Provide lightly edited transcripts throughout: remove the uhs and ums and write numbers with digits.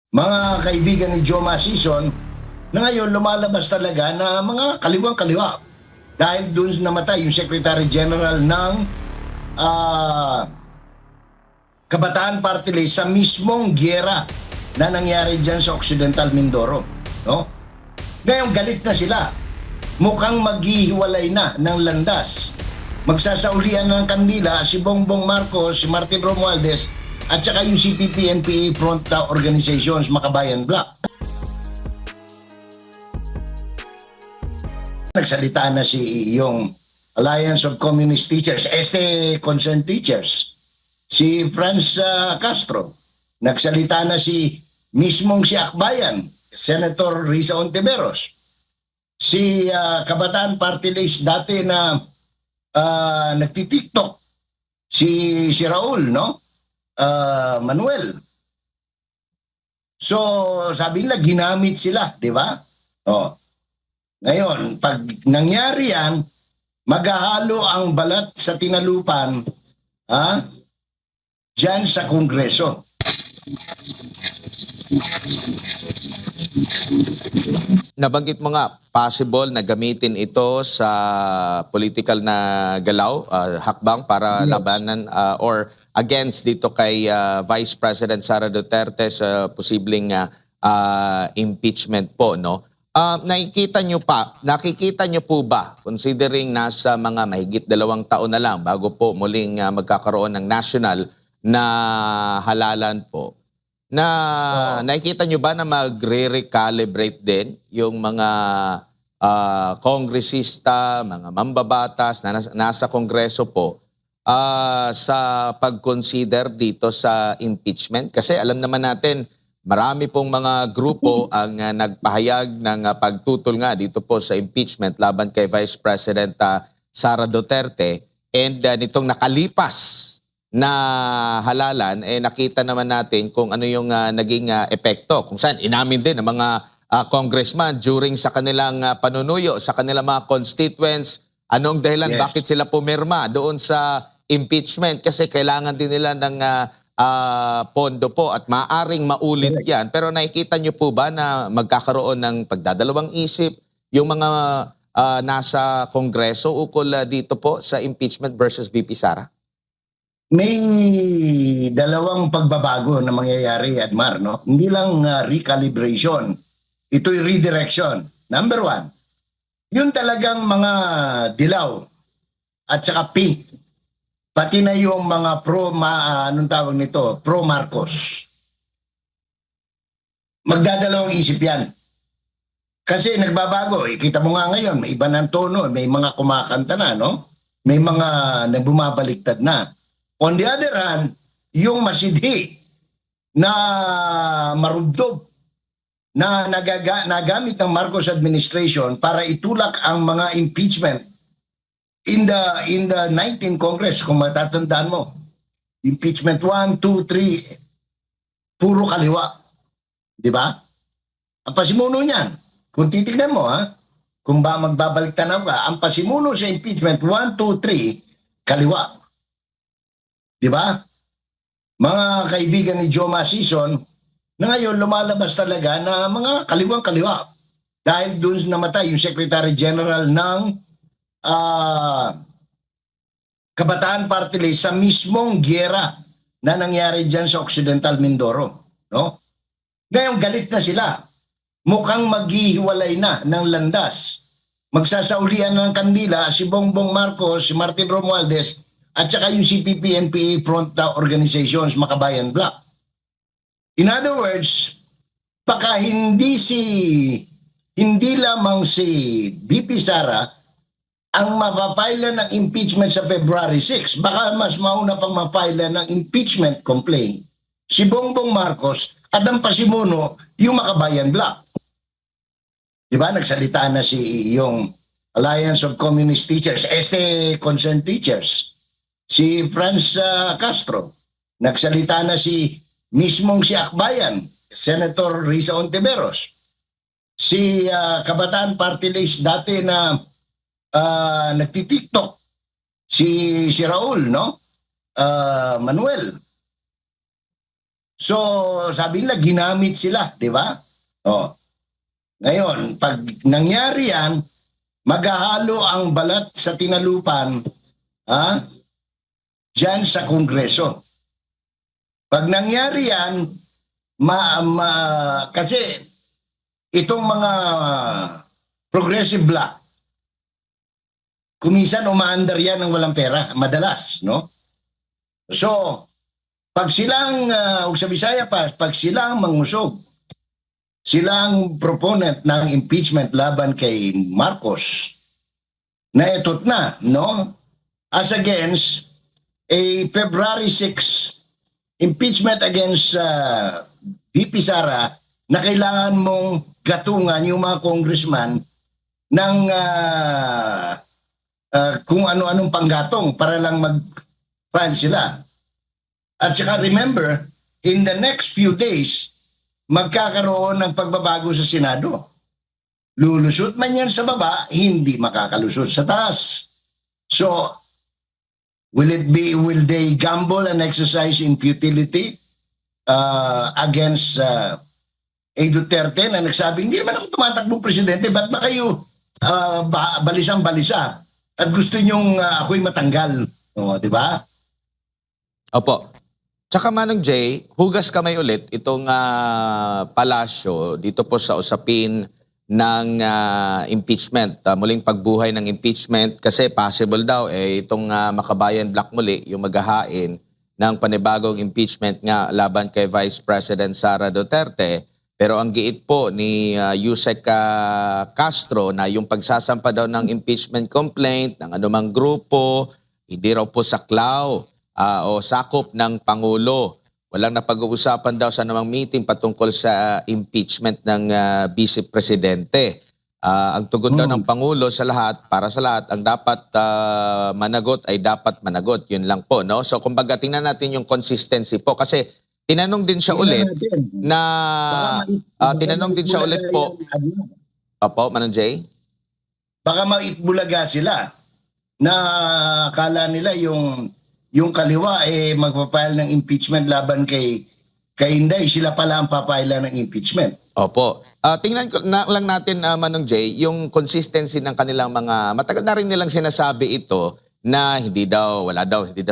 mga kaibigan ni Joma Sison na ngayon lumalabas talaga na mga kaliwang-kaliwa dahil doon namatay yung Secretary General ng Kabataan Party List sa mismong giyera na nangyari dyan sa Occidental Mindoro. No? Ngayon galit na sila. Mukhang maghihiwalay na ng landas. Magsasaulian ng kandila si Bongbong Marcos, si Martin Romualdez at saka yung CPP-NPA Front Organizations Makabayan Bloc. Nagsalita na si yung Alliance of Communist Teachers, Concerned Teachers, si Franz Castro. Nagsalita na si Akbayan, Senator Risa Ontiveros. Si Kabataan Party List dati na nagti-TikTok, si Raul, no? Manuel. So, sabi nila, ginamit sila, di ba? Oh. Ngayon, pag nangyari yan, maghahalo ang balat sa tinalupan dyan sa Kongreso. Nabanggit mo nga, possible na gamitin ito sa political na galaw, hakbang para labanan or against dito kay Vice President Sara Duterte sa posibleng impeachment po, no? Nakikita nyo po ba, considering nasa mga mahigit 2 taon na lang bago po muling magkakaroon ng national na halalan po, na nakikita nyo ba na magre-recalibrate din yung mga kongresista, mga mambabatas na nasa kongreso po sa pag-consider dito sa impeachment? Kasi alam naman natin, marami pong mga grupo ang nagpahayag ng pagtutol nga dito po sa impeachment laban kay Vice President Sara Duterte. And nitong nakalipas na halalan, nakita naman natin kung ano yung naging epekto. Kung saan inamin din ng mga congressman during sa kanilang panunuyo, sa kanilang mga constituents, anong dahilan, bakit sila pumirma doon sa impeachment. Kasi kailangan din nila ng pondo po at maaring maulit yan. Pero nakikita nyo po ba na magkakaroon ng pagdadalawang isip yung mga nasa Kongreso ukol dito po sa impeachment versus VP Sara? May dalawang pagbabago na mangyayari, Admar, no? Hindi lang recalibration, ito'y redirection. Number 1, yun talagang mga dilaw at saka pink. Pati na yung mga pro-Marcos. Magdadalawang isip yan. Kasi nagbabago. Kita mo nga ngayon, may iba ng tono. May mga kumakanta na, no? May mga bumabaliktad na. On the other hand, yung masidhi na marubdob na nagamit ng Marcos administration para itulak ang mga impeachment in the 19th Congress, kung matatandaan mo, impeachment 1, 2, 3, puro kaliwa. Di ba? Ang pasimuno niyan, kung titignan mo, kung ba magbabalik tanaw ka, ang pasimuno sa impeachment 1, 2, 3, kaliwa. Di ba? Mga kaibigan ni Joma Sison na ngayon lumalabas talaga na mga kaliwang-kaliwa dahil doon namatay yung Secretary General ng Kabataan Party List sa mismong giyera na nangyari dyan sa Occidental Mindoro. No? Ngayon galit na sila. Mukhang maghihiwalay na ng landas. Magsasaulian ng kandila si Bongbong Marcos, si Martin Romualdez at saka yung CPP-NPA Front Organizations Makabayan Bloc. In other words, baka hindi lamang si VP Sara ang mapapaila ng impeachment sa February 6. Baka mas mauna pang mapaila ng impeachment complaint si Bongbong Marcos at ang pasimuno yung Makabayan Bloc. Diba? Nagsalita na si yung Alliance of Communist Teachers, Concerned Teachers, si Franz Castro. Nagsalita na si Akbayan, Senator Risa Ontiveros. Si Kabataan Party List dati na nagti-TikTok, si Raul, no? Manuel. So, sabi nila, ginamit sila, di ba? Oh. Ngayon, pag nangyari yan, maghahalo ang balat sa tinalupan, dyan sa Kongreso. Pag nangyari yan, kasi itong mga progressive bloc, kumisan umaandar yan ng walang pera, madalas, no? So, pag silang, sa Bisaya pa, pag silang mangusog, silang proponent ng impeachment laban kay Marcos, na etot na, no? As against a February 6 impeachment against VP Sara na kailangan mong gatungan yung mga congressman ng kung ano-anong panggatong para lang mag-file sila. At saka remember, in the next few days, magkakaroon ng pagbabago sa Senado. Lulusot man yan sa baba, hindi makakalusot sa taas. So, will they gamble and exercise in futility against A. Duterte na nagsabi, hindi naman ako tumatakbong presidente, ba't ba kayo balisang-balisa at gusto nyong ako'y matanggal? O, di ba? Opo. Tsaka Manong Jay, hugas kamay ulit itong palasyo dito po sa usapin ng impeachment. Muling pagbuhay ng impeachment kasi possible daw itong Makabayan Black muli yung maghahain ng panibagong impeachment nga laban kay Vice President Sara Duterte. Pero ang giit po ni Yusek Castro na yung pagsasampa daw ng impeachment complaint ng anumang grupo, hindi raw po saklaw o sakop ng Pangulo. Walang napag-uusapan daw sa anumang meeting patungkol sa impeachment ng Vice Presidente. Ang tugon daw ng Pangulo sa lahat, para sa lahat, ang dapat managot ay dapat managot. Yun lang po, no? So kumbaga tingnan natin yung consistency po kasi tinanong din siya ulit na tinanong din siya ulit po. Opo, Manong Jay? Baka maitbulaga sila na akala nila yung kaliwa magpapile ng impeachment laban kay Inday, sila pala ang papile ng impeachment. Opo. Tingnan ko lang natin, Manong Jay, yung consistency ng kanilang mga, matagal na rin nilang sinasabi ito na hindi daw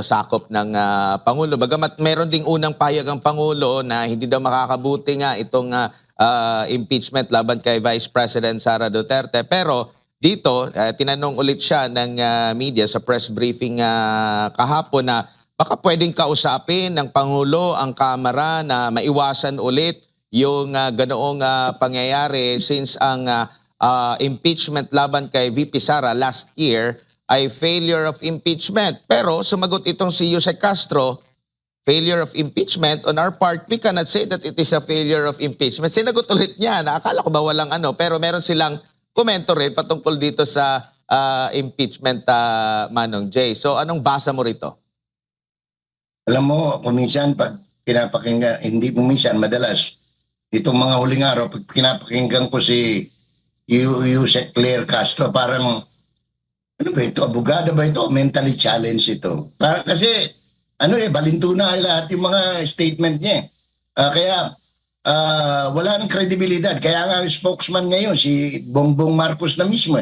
sakop ng Pangulo. Bagamat meron ding unang payag ang Pangulo na hindi daw makakabuti nga itong impeachment laban kay Vice President Sara Duterte. Pero dito, tinanong ulit siya ng media sa press briefing kahapon na baka pwedeng kausapin ng Pangulo ang Kamara na maiwasan ulit yung ganoong pangyayari since ang impeachment laban kay VP Sara last year ay failure of impeachment. Pero sumagot itong si Yusek Castro, failure of impeachment. On our part, we cannot say that it is a failure of impeachment. Sinagot ulit niya na akala ko ba walang pero meron silang komento rin patungkol dito sa impeachment, Manong Jay. So anong basa mo rito? Alam mo, kuminsan pag pinapakinggan, hindi kuminsan, madalas, itong mga huling araw, pag pinapakinggan ko si Yusek Claire Castro, parang ano ba ito? Abogada ba ito? Mentally challenged ito. Para kasi, balinto na lahat yung mga statement niya. Kaya, wala nang kredibilidad. Kaya nga ang spokesman ngayon, si Bongbong Marcos na mismo.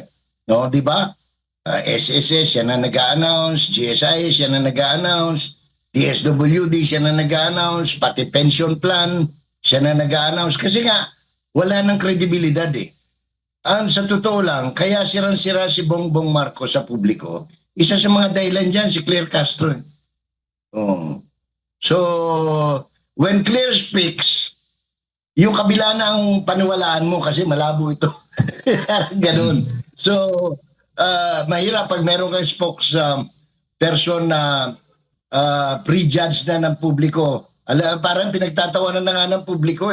No, di ba? SSS, siya na nag-a-announce. GSIS, siya na nag-a-announce. DSWD, siya na nag-a-announce. Pati pension plan, siya na nag-a-announce. Kasi nga, wala nang kredibilidad sa totoo lang, kaya sirang-sira si Bongbong Marcos sa publiko, isa sa mga dahilan dyan, si Claire Castro. So, when Claire speaks, yung kabila na ang paniwalaan mo kasi malabo ito. Ganun. So, mahirap pag meron kang spokesperson na prejudge na ng publiko. Parang pinagtatawanan na nga ng publiko